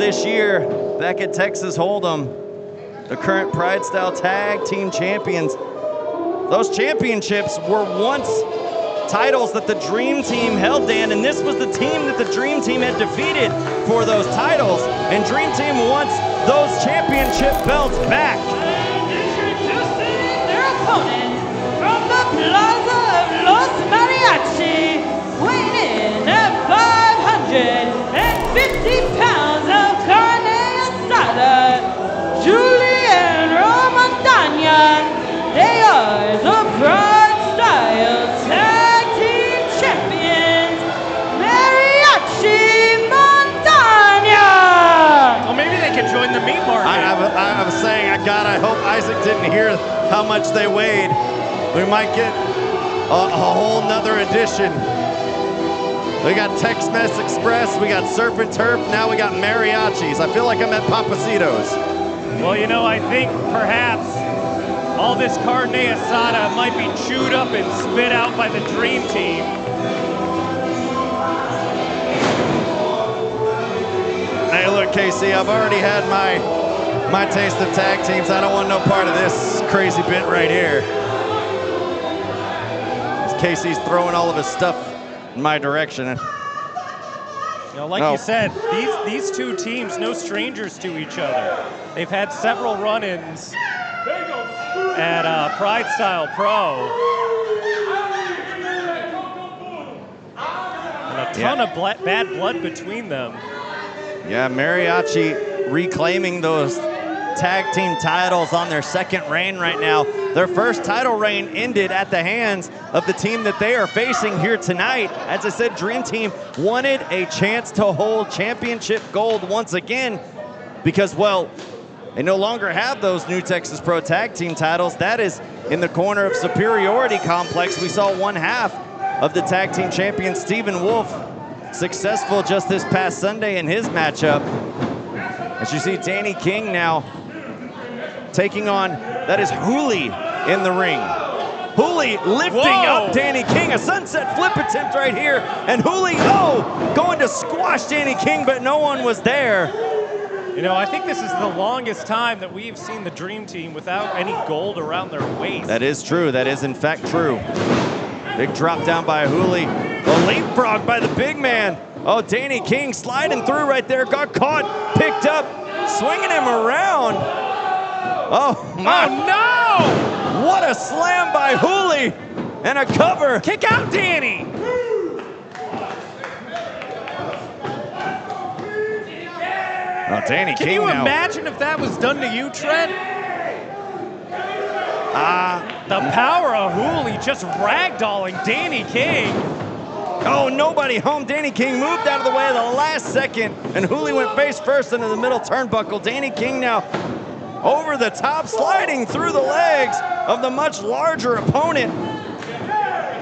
this year back at Texas Hold'em, the current Pride Style Tag Team Champions. Those championships were once titles that the Dream Team held, Dan, and this was the team that the Dream Team had defeated for those titles, and Dream Team wants those championship belts back. And introducing their opponent from the Plaza of Los Mariachi, weighing in at 550 pounds of carne asada, Julie and Montaña. They are the Pride Style Tag Team Champions, Mariachi Montaña. Well, maybe they could join the meat market. I was saying, God, I hope Isaac didn't hear how much they weighed. We might get a whole nother edition. We got Tex-Mex Express, we got Surf and Turf, now we got mariachis. I feel like I'm at Papacitos. Well, you know, I think perhaps all this carne asada might be chewed up and spit out by the Dream Team. Hey, look, Casey, I've already had my taste of tag teams. I don't want no part of this crazy bit right here. Casey's throwing all of his stuff in my direction. You know, like you said, these two teams, no strangers to each other. They've had several run-ins at Pride Style Pro. And a ton of bad blood between them. Yeah, Mariachi reclaiming those tag team titles on their second reign right now. Their first title reign ended at the hands of the team that they are facing here tonight. As I said, Dream Team wanted a chance to hold championship gold once again because, well, they no longer have those new Texas Pro Tag Team titles. That is in the corner of Superiority Complex. We saw one half of the tag team champion, Stephen Wolf, successful just this past Sunday in his matchup. As you see, Danny King now taking on, that is Hooli in the ring. Hooli lifting up Danny King, a sunset flip attempt right here, and Hooli, going to squash Danny King, but no one was there. You know, I think this is the longest time that we've seen the Dream Team without any gold around their waist. That is true. That is in fact true. Big drop down by Hooli. A leapfrog by the big man. Oh, Danny King sliding through right there. Got caught, picked up, swinging him around. Oh, my. Oh, no! What a slam by Hooli and a cover. Kick out, Danny! Oh, Danny King Can you now. imagine if that was done to you, Trent? The power of Hooli just ragdolling Danny King. Oh, nobody home. Danny King moved out of the way at the last second, and Hooli went face first into the middle turnbuckle. Danny King now over the top, sliding through the legs of the much larger opponent.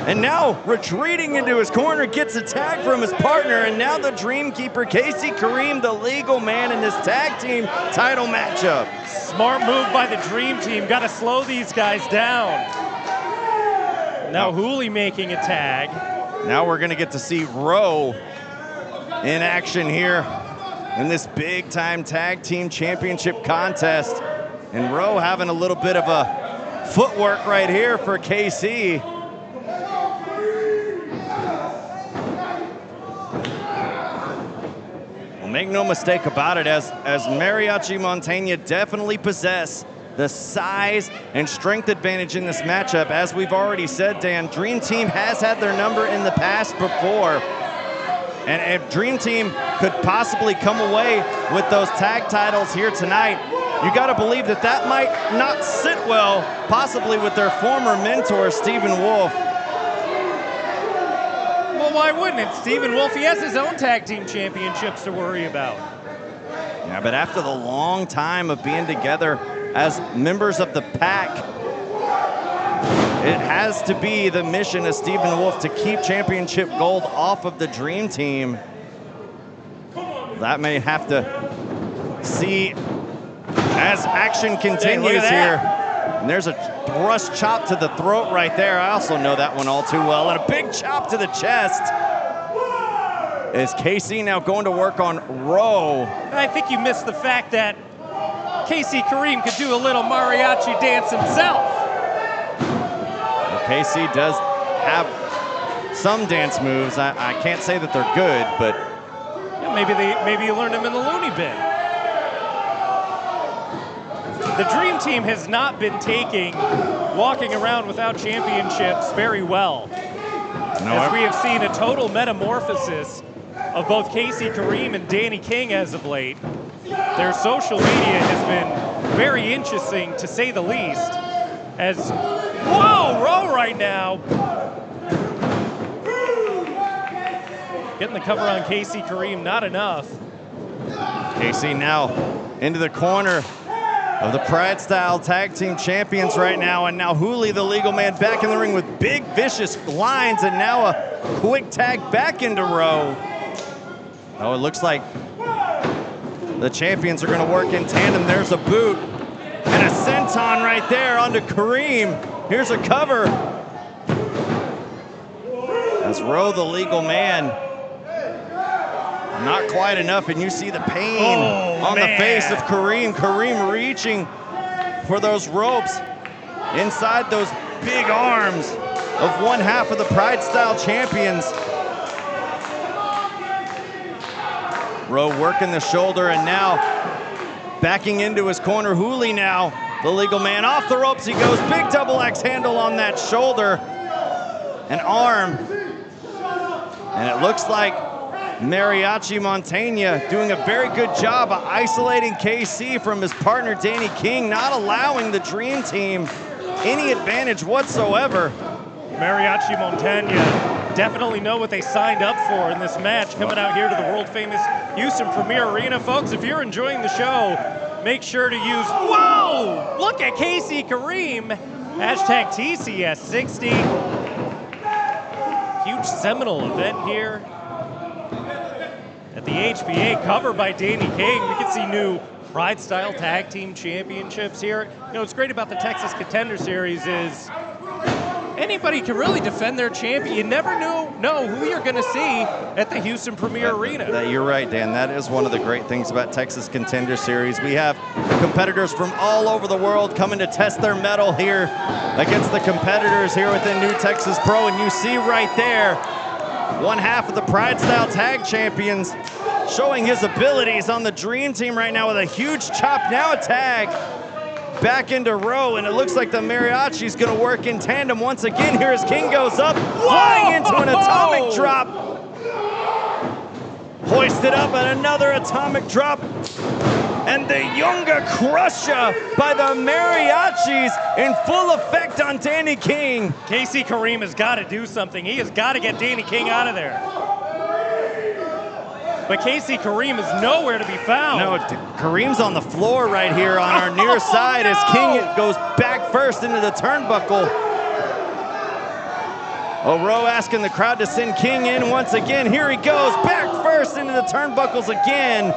And now retreating into his corner, gets a tag from his partner, and now the Dreamkeeper, Casey Kareem, the legal man in this tag team title matchup. Smart move by the Dream Team. Got to slow these guys down. Now Hooli making a tag. Now we're going to get to see Rowe in action here in this big-time tag team championship contest. And Rowe having a little bit of a footwork right here for KC. Well, make no mistake about it, as Mariachi Montaña definitely possess the size and strength advantage in this matchup. As we've already said, Dan, Dream Team has had their number in the past before. And if Dream Team could possibly come away with those tag titles here tonight, you gotta believe that that might not sit well, possibly with their former mentor, Stephen Wolf. Well, why wouldn't it? Stephen Wolf, he has his own tag team championships to worry about. Yeah, but after the long time of being together as members of the pack, it has to be the mission of Stephen Wolf to keep championship gold off of the Dream Team. That may have to see as action continues here. And there's a thrust chop to the throat right there. I also know that one all too well. And a big chop to the chest. Is KC now going to work on Rowe? I think you missed the fact that KC Kareem could do a little mariachi dance himself. Well, KC does have some dance moves. I can't say that they're good, but yeah, maybe you learned them in the loony bin. The Dream Team has not been taking walking around without championships very well. As we have seen a total metamorphosis of both KC Kareem and Danny King as of late. Their social media has been very interesting, to say the least. As, whoa, Rowe right now. Getting the cover on KC Kareem, not enough. KC now into the corner of the Pride Style Tag Team Champions right now, and now Hooley, the legal man, back in the ring with big, vicious lines, and now a quick tag back into Rowe. Oh, it looks like the champions are going to work in tandem. There's a boot and a senton right there onto Kareem. Here's a cover. As Rowe, the legal man, not quite enough, and you see the pain on the face of Kareem. Kareem reaching for those ropes inside those big arms of one half of the Pride Style champions. Rowe working the shoulder, and now backing into his corner. Hooley now, the legal man, off the ropes he goes. Big double axe handle on that shoulder and arm. And it looks like Mariachi Montaña doing a very good job of isolating KC from his partner Danny King, not allowing the Dream Team any advantage whatsoever. Mariachi Montaña definitely know what they signed up for in this match, coming out here to the world-famous Houston Premier Arena. Folks, if you're enjoying the show, make sure to use, whoa, look at KC Kareem, hashtag TCS60. Huge seminal event here at the HBA, covered by Danny King. We can see new Pride Style Tag Team Championships here. You know, what's great about the Texas Contenders Series is anybody can really defend their champion. You never know who you're going to see at the Houston Premier Arena. You're right, Dan. That is one of the great things about Texas Contender Series. We have competitors from all over the world coming to test their mettle here against the competitors here within New Texas Pro. And you see right there, one half of the Pride Style Tag Champions showing his abilities on the Dream Team right now with a huge chop. Now a tag back into Rowe, and it looks like the Mariachi's going to work in tandem once again. Here as King goes up, flying into an atomic drop. Hoisted up and another atomic drop. And the Yunga Crusher by the Mariachis in full effect on Danny King. KC Kareem has got to do something. He has got to get Danny King out of there. But KC Kareem is nowhere to be found. No, Kareem's on the floor right here on our near side as King goes back first into the turnbuckle. Rowe asking the crowd to send King in once again. Here he goes, back first into the turnbuckles again.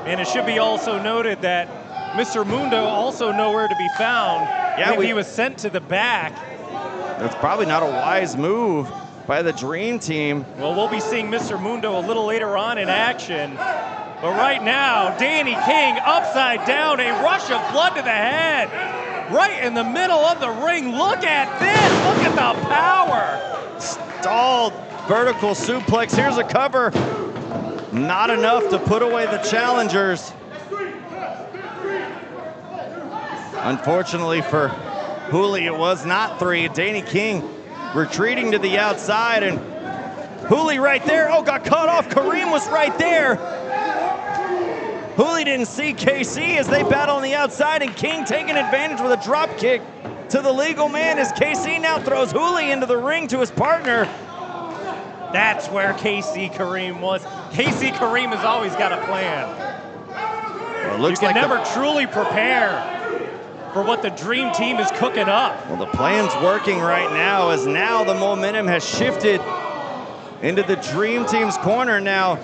And it should be also noted that Mr. Mundo also nowhere to be found. Yeah, he was sent to the back. That's probably not a wise move by the Dream Team. Well, we'll be seeing Mr. Mundo a little later on in action. But right now, Danny King upside down, a rush of blood to the head. Right in the middle of the ring. Look at this, look at the power. Stalled vertical suplex, here's a cover. Not enough to put away the challengers. Unfortunately for Hooley, it was not three. Danny King retreating to the outside, and Hooley right there. Oh, got cut off. Kareem was right there. Hooley didn't see KC as they battle on the outside, and King taking advantage with a drop kick to the legal man as KC now throws Hooley into the ring to his partner. That's where KC Kareem was. KC Kareem has always got a plan. Well, it looks you can like never truly prepare for what the Dream Team is cooking up. Well, the plan's working right now as now the momentum has shifted into the Dream Team's corner now.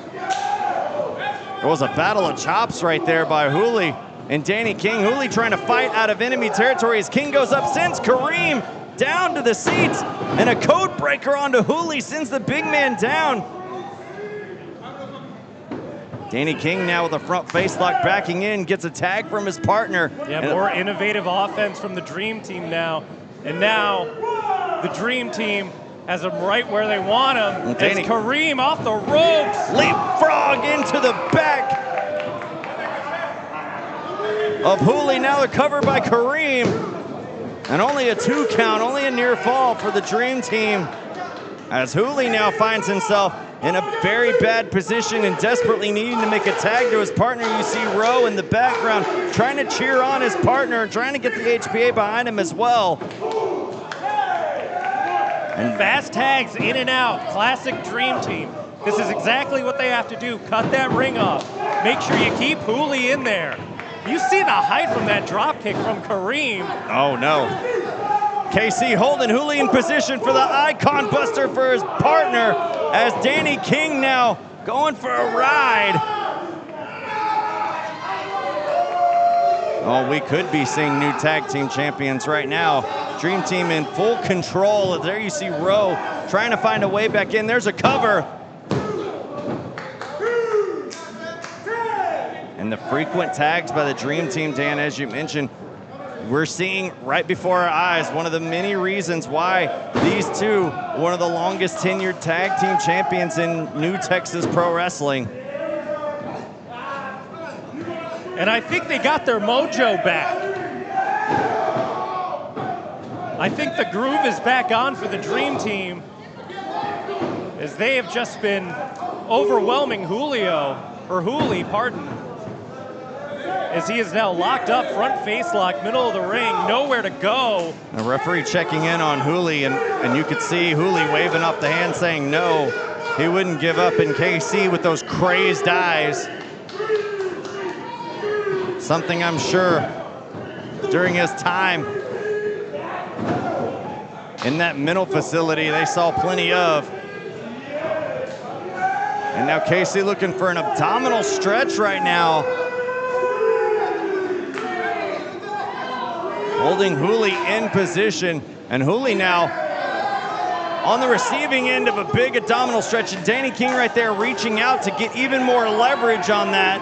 There was a battle of chops right there by Hooley and Danny King. Hooley trying to fight out of enemy territory as King goes up, sends Kareem down to the seats, and a code breaker onto Hooley sends the big man down. Danny King now with a front face lock backing in, gets a tag from his partner. Yeah, more innovative offense from the Dream Team now. And now the Dream Team has them right where they want them. It's Kareem off the ropes. Leapfrog into the back of Hooley. Now the cover by Kareem. And only a 2 count, only a near fall for the Dream Team. As Hooley now finds himself in a very bad position and desperately needing to make a tag to his partner. You see Rowe in the background trying to cheer on his partner, trying to get the HBA behind him as well. And fast tags in and out, classic Dream Team. This is exactly what they have to do. Cut that ring off. Make sure you keep Hooley in there. You see the height from that drop kick from Kareem. Oh no. KC holding Hooley in position for the Icon Buster for his partner as Danny King now going for a ride. Oh, we could be seeing new tag team champions right now. Dream Team in full control. There you see Rowe trying to find a way back in. There's a cover. And the frequent tags by the Dream Team, Dan, as you mentioned, we're seeing right before our eyes one of the many reasons why these two, one of the longest tenured tag team champions in New Texas Pro Wrestling. And I think they got their mojo back. I think the groove is back on for the Dream Team as they have just been overwhelming Hooley, pardon. As he is now locked up, front face lock, middle of the ring, nowhere to go. The referee checking in on Hooley, and you could see Hooley waving off the hand saying no, he wouldn't give up in KC with those crazed eyes. Something I'm sure during his time in that mental facility they saw plenty of. And now KC looking for an abdominal stretch right now. Holding Hooley in position, and Hooley now on the receiving end of a big abdominal stretch, and Danny King right there reaching out to get even more leverage on that.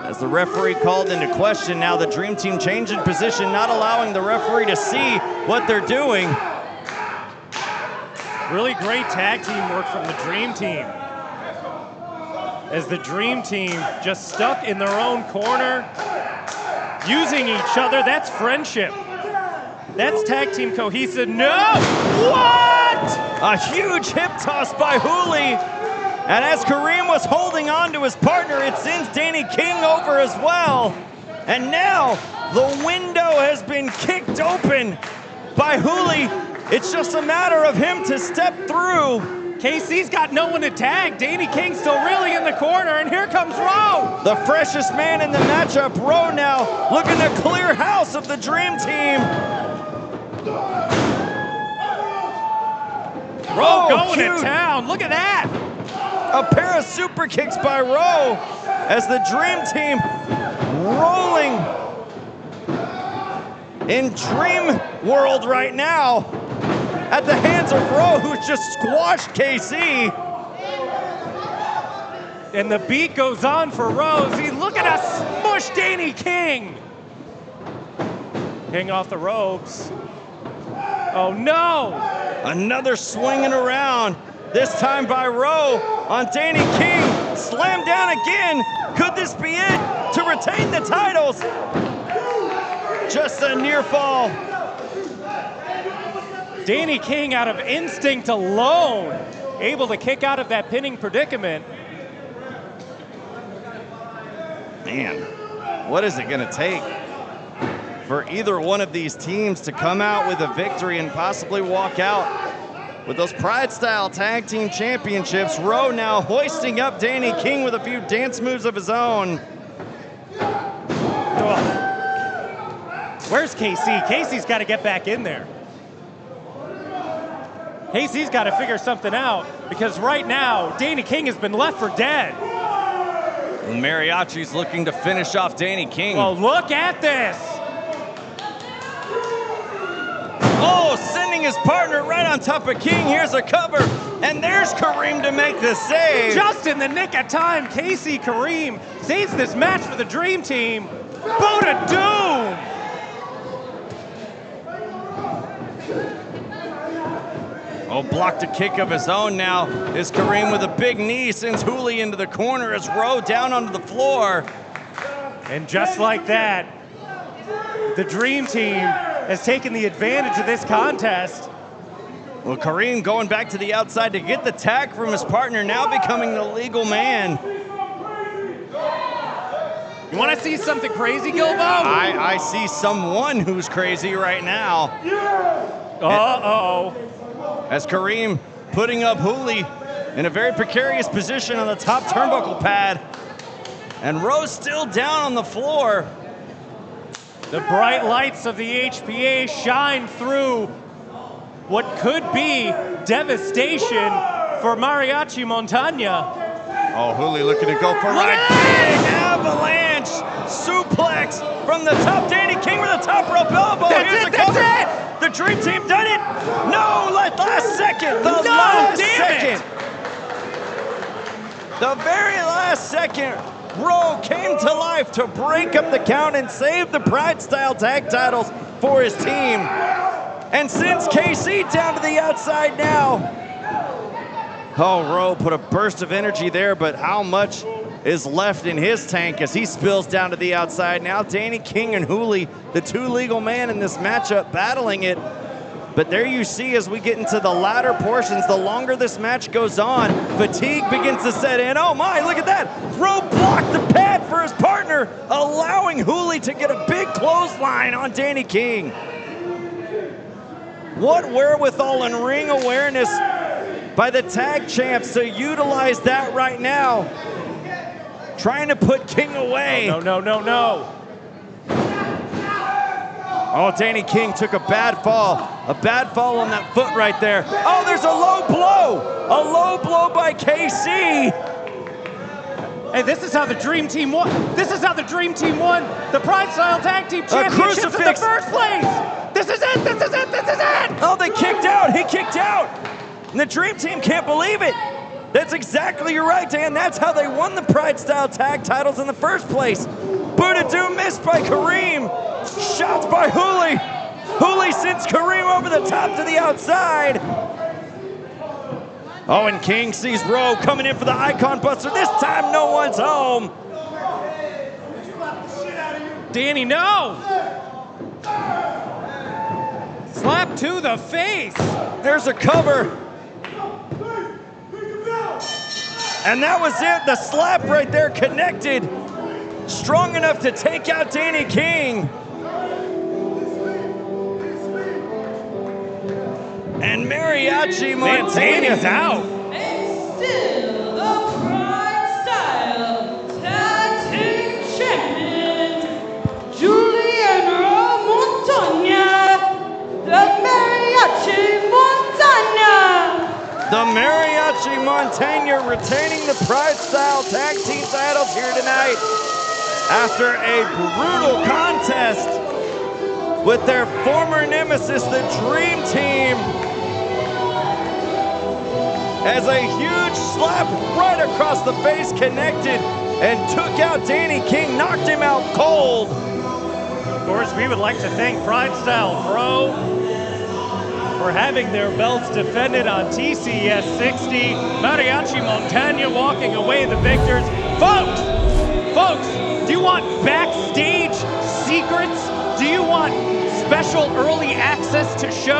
As the referee called into question, now the Dream Team changing position, not allowing the referee to see what they're doing. Really great tag team work from the Dream Team. As the Dream Team just stuck in their own corner, using each other. That's friendship. That's tag team cohesive. No! What? A huge hip toss by Hooley. And as Kareem was holding on to his partner, it sends Danny King over as well. And now the window has been kicked open by Hooley. It's just a matter of him to step through. KC's got no one to tag. Danny King's still really in the corner, and here comes Rowe. The freshest man in the matchup, Rowe now looking to clear house of the Dream Team. Rowe going to town, look at that. A pair of super kicks by Rowe as the Dream Team rolling in Dream World right now at the hands of Rowe, who just squashed KC. And the beat goes on for Rowe. He's looking to smush Danny King. King off the ropes. Oh no! Another swinging around, this time by Rowe on Danny King. Slam down again. Could this be it to retain the titles? Just a near fall. Danny King, out of instinct alone, able to kick out of that pinning predicament. Man, what is it gonna take for either one of these teams to come out with a victory and possibly walk out with those Pride-style tag team championships? Rowe now hoisting up Danny King with a few dance moves of his own. Where's KC? KC's got to get back in there. KC's got to figure something out, because right now, Danny King has been left for dead. And Mariachi's looking to finish off Danny King. Oh, look at this. Oh, sending his partner right on top of King. Here's a cover And there's Kareem to make the save. Just in the nick of time, Casey Kareem saves this match for the Dream Team. Buddha Doom! Oh, blocked a kick of his own now. Is Kareem with a big knee, sends Hooley into the corner as Rowe down onto the floor. And just like that, the Dream Team has taken the advantage of this contest. Well, Kareem going back to the outside to get the tag from his partner, now becoming the legal man. You want to see something crazy, Gilbo? I see someone who's crazy right now. Uh-oh. As Kareem putting up Hooley in a very precarious position on the top turnbuckle pad. And Rowe's still down on the floor. The bright lights of the HPA shine through what could be devastation for Mariachi Montaña. Oh, Hooley looking to go for a big avalanche suplex from the top. Danny King with a top rope elbow. Here's the cover. The Dream Team done it. No, last second. The very last second. Rowe came to life to break up the count and save the Pride Style tag titles for his team. And sends KC down to the outside now. Oh, Rowe put a burst of energy there, but how much is left in his tank as he spills down to the outside? Now Danny King and Hooley, the two legal men in this matchup, battling it. But there you see, as we get into the latter portions, the longer this match goes on, fatigue begins to set in. Oh my, look at that. Rowe blocked the pad for his partner, allowing Hooley to get a big clothesline on Danny King. What wherewithal and ring awareness by the tag champs to utilize that right now. Trying to put King away. No. Oh, Danny King took a bad fall. A bad fall on that foot right there. Oh, there's a low blow. A low blow by KC. Hey, this is how the Dream Team won. This is how the Dream Team won the Pride Style Tag Team Championships in the first place. This is it. Oh, they kicked out. He kicked out. And the Dream Team can't believe it. That's exactly right, Dan. That's how they won the Pride Style tag titles in the first place. Buddha Doom missed by Kareem. Shots by Hooley. Hooley sends Kareem over the top to the outside. Oh, and King sees Rowe coming in for the Icon Buster. This time, no one's home. Danny, no! Slap to the face. There's a cover. And that was it. The slap right there connected. Strong enough to take out Danny King. And Mariachi Montaña. Danny's out. And still the Pride Style Tag Team Champions, Julian Montaña, the Mariachi Montaña. The Mariachi Montaña retaining the Pride Style Tag Team titles here tonight after a brutal contest with their former nemesis, the Dream Team, as a huge slap right across the face connected and took out Danny King, knocked him out cold. Of course, we would like to thank Pride Style Pro for having their belts defended on TCS 60. Mariachi Montaña walking away the victors. Folks, do you want backstage secrets? Do you want special early access to shows?